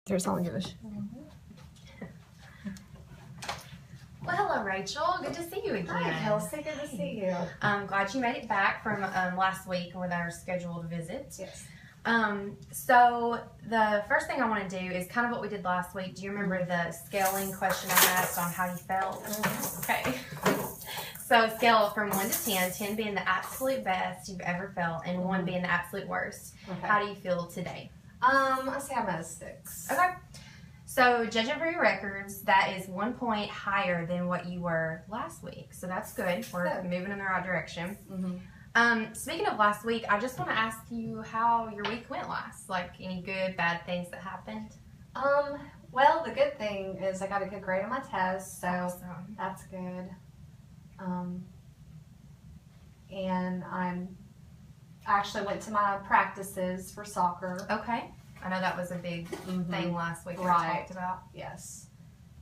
There's all yours. Well, hello, Rachel. Good to see you again. Hi, Kelsey. Good to see you. I'm glad you made it back from last week with our scheduled visit. Yes. So the first thing I want to do is kind of what we did last week. Do you remember the scaling question I asked on how you felt? Okay. So scale from 1 to 10, 10 being the absolute best you've ever felt, and 1 being the absolute worst. Okay. How do you feel today? I say I'm at a 6. Okay. So judging for your records, that is 1 point higher than what you were last week. So that's good. We're moving in the right direction. Speaking of last week, I just want to ask you how your week went last. Like any good, bad things that happened? Well, the good thing is I got a good grade on my test, so Awesome. that's good. And I actually went to my practices for soccer. Okay. I know that was a big thing last week that we Right. talked about. Yes.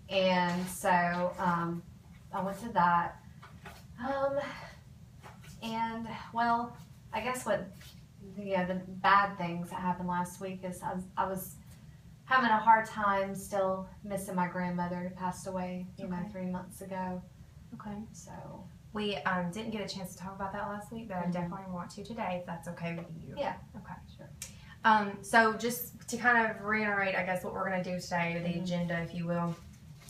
And so I went to that. And well, I guess the bad things that happened last week is I was having a hard time still missing my grandmother who passed away, you know, 3 months ago. Okay. So We didn't get a chance to talk about that last week, but I definitely want to today, if that's okay with you. Yeah. Okay. Sure. So just to kind of reiterate, I guess, what we're going to do today, the agenda, if you will.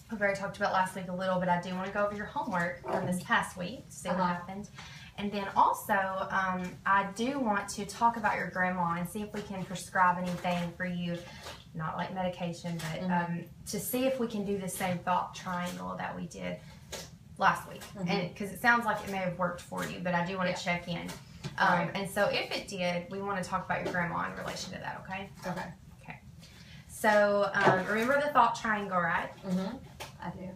We've already talked about last week a little, but I do want to go over your homework from this past week to see what happened. And then also, I do want to talk about your grandma and see if we can prescribe anything for you, not like medication, but to see if we can do the same thought triangle that we did last week. And because it sounds like it may have worked for you, but I do want to check in. And so if it did, we want to talk about your grandma in relation to that, okay? Okay. Okay. So remember the thought triangle, right? I do.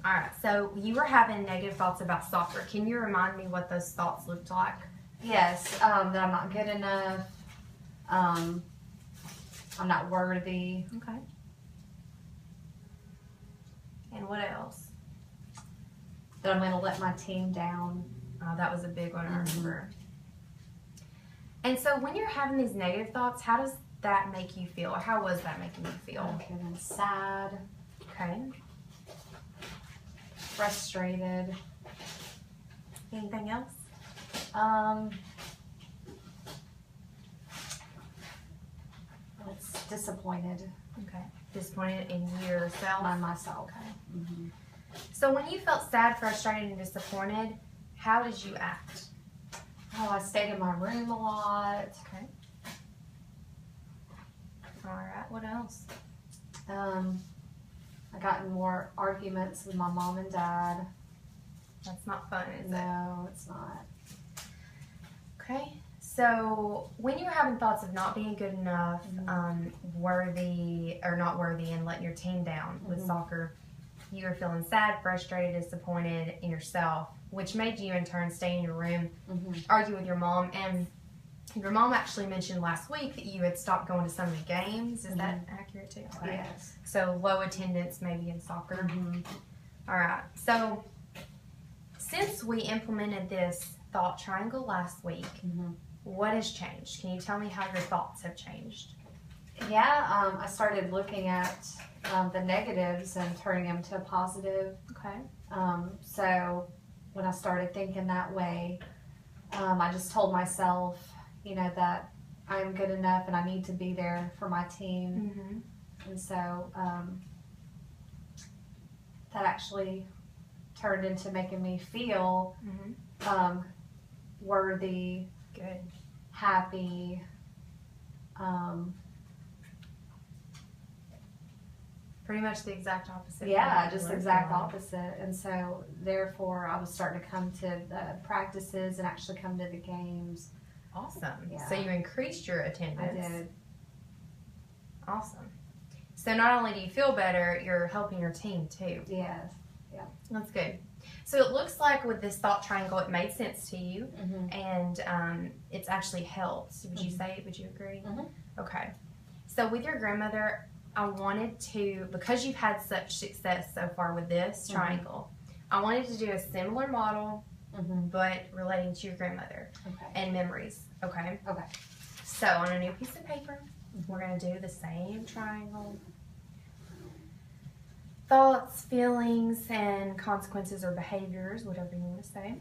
All right. So you were having negative thoughts about soccer. Can you remind me what those thoughts looked like? Yes, that I'm not good enough. I'm not worthy. Okay. And what else? That I'm going to let my team down. Oh, that was a big one, I remember. And so when you're having these negative thoughts, how does that make you feel? Or how was that making you feel? I'm feeling sad, Okay. frustrated. Anything else? It's disappointed Okay. Disappointed in yourself? by myself. Okay. So when you felt sad, frustrated, and disappointed, how did you act? Oh, I stayed in my room a lot. Okay. All right. What else? I got in more arguments with my mom and dad. That's not fun, is it? No, it's not. Okay. So when you were having thoughts of not being good enough, worthy or not worthy, and letting your team down with soccer, you were feeling sad, frustrated, disappointed in yourself, which made you in turn stay in your room, argue with your mom. And your mom actually mentioned last week that you had stopped going to some of the games. Is that accurate too? Okay. Yes. So low attendance maybe in soccer. All right. So since we implemented this thought triangle last week, what has changed? Can you tell me how your thoughts have changed? Yeah, I started looking at the negatives and turning them to a positive. Okay. So when I started thinking that way, I just told myself, you know, that I'm good enough and I need to be there for my team. And so that actually turned into making me feel worthy, Good. happy, Pretty much the exact opposite. yeah, just the exact opposite. And so therefore I was starting to come to the practices and actually come to the games. Awesome. Yeah. So you increased your attendance. I did. Awesome. So not only do you feel better, you're helping your team too. Yes. That's good. So it looks like with this thought triangle, it made sense to you, and it's actually helped. Would you say? Would you agree? Okay. So with your grandmother, I wanted to, because you've had such success so far with this triangle, I wanted to do a similar model, but relating to your grandmother and memories. Okay. Okay. So on a new piece of paper, we're going to do the same triangle thoughts, feelings, and consequences or behaviors, whatever you want to say.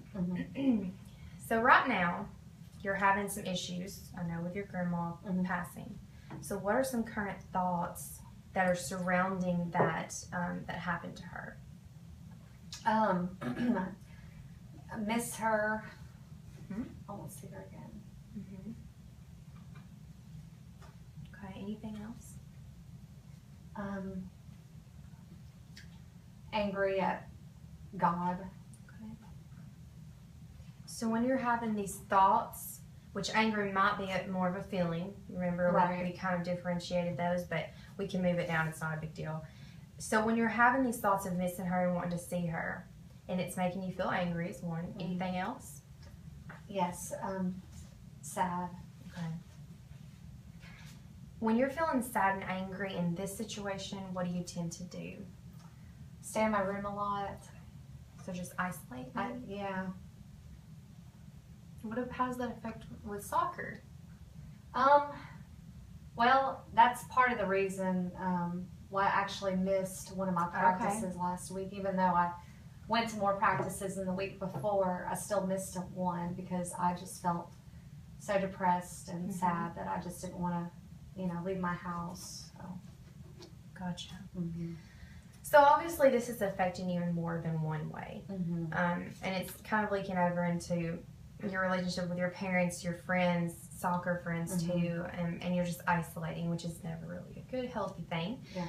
So right now, you're having some issues, I know, with your grandma passing. So what are some current thoughts that are surrounding that that happened to her? I miss her. I won't see her again. Okay, anything else? Angry at God. Okay. So when you're having these thoughts, which anger might be more of a feeling, remember, like we kind of differentiated those, but we can move it down, it's not a big deal. So when you're having these thoughts of missing her and wanting to see her, and it's making you feel angry, is one. Anything else? Yes, sad. Okay. When you're feeling sad and angry in this situation, what do you tend to do? Stay in my room a lot. So just isolate? Yeah. How does that affect with soccer? Well, that's part of the reason why I actually missed one of my practices last week. Even though I went to more practices than the week before, I still missed one because I just felt so depressed and sad that I just didn't want to, leave my house. So. Gotcha. So obviously this is affecting you in more than one way. And it's kind of leaking over into your relationship with your parents, your friends, soccer friends too, and you're just isolating, which is never really a good, healthy thing. Yeah.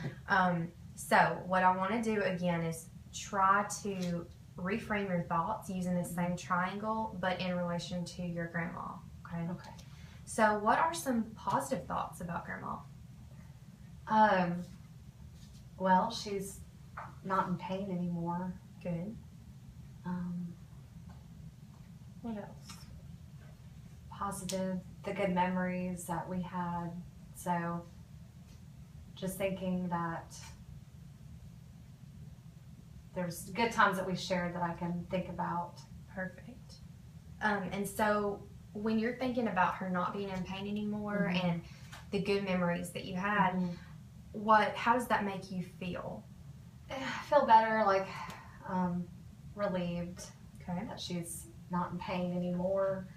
So what I want to do again is try to reframe your thoughts using the same triangle, but in relation to your grandma. Okay. So what are some positive thoughts about grandma? Well, she's not in pain anymore. Good. What else? Positive, the good memories that we had. So just thinking that there's good times that we shared that I can think about. Perfect. And so when you're thinking about her not being in pain anymore and the good memories that you had, how does that make you feel? I feel better, like relieved that she's not in pain anymore.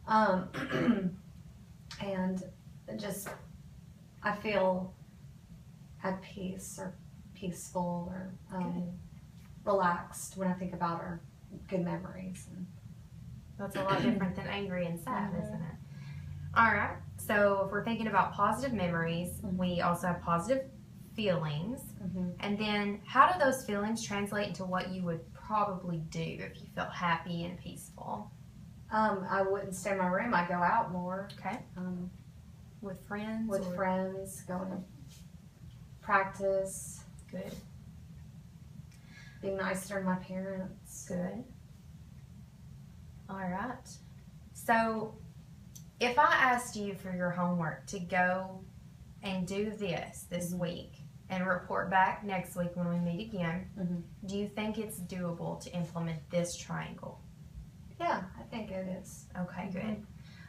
And just, I feel at peace or peaceful or relaxed when I think about her good memories. And that's a lot different than angry and sad, isn't it? All right. So if we're thinking about positive memories, we also have positive feelings. And then how do those feelings translate into what you would probably do if you felt happy and peaceful? I wouldn't stay in my room. I'd go out more. Okay. With friends? With friends, going to practice. Good. Being nicer to my parents. Good. All right. So if I asked you for your homework to go and do this week and report back next week when we meet again, do you think it's doable to implement this triangle? Yeah, I think it is. Okay, good.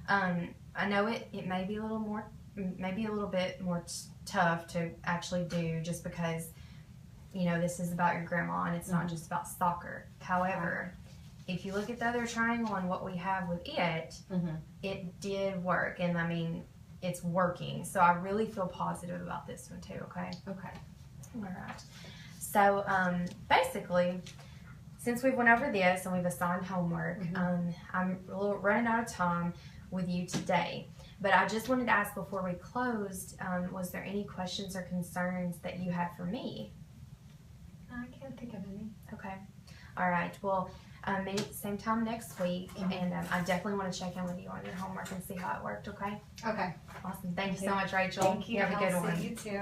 I know it may be a little bit more tough to actually do just because, this is about your grandma and it's not just about soccer. However, if you look at the other triangle and what we have with it, it did work. And I mean, it's working. So I really feel positive about this one too, okay? Okay. All right. So basically, since we've went over this and we've assigned homework, I'm a little running out of time with you today. But I just wanted to ask before we closed, was there any questions or concerns that you had for me? I can't think of any. Okay. All right. Well, maybe at the same time next week, and I definitely want to check in with you on your homework and see how it worked, okay? Okay. Awesome. Thank you so much, Rachel. Thank you, have a good Kelsey. one. You too.